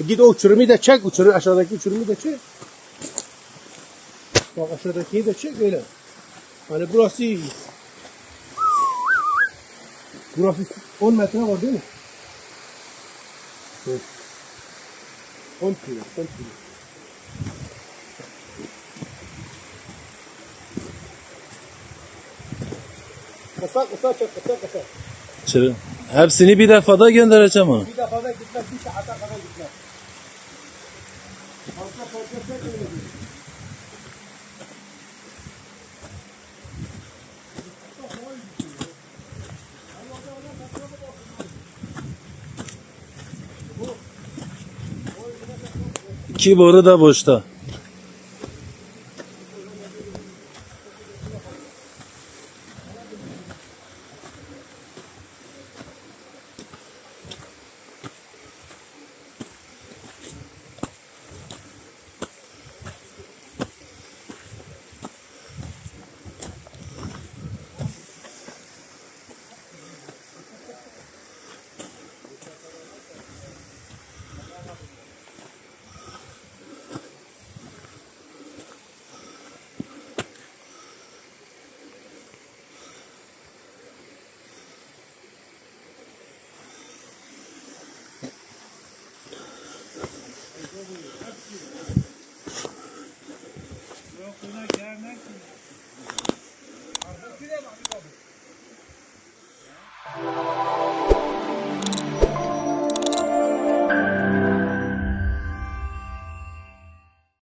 Git o uçurumu da çek. Aşağıdaki uçurumu da çek. Bak aşağıdakiyi de çek öyle. Hani burası 10 metre var değil mi? Evet. 10 kilo. 10 kilo. Kısa çek. Hepsini bir defada göndereceğim onu. Bir defada gitmez. Bir saate kadar gitmez. Fazla çek öyle değil. İki boru da boşta.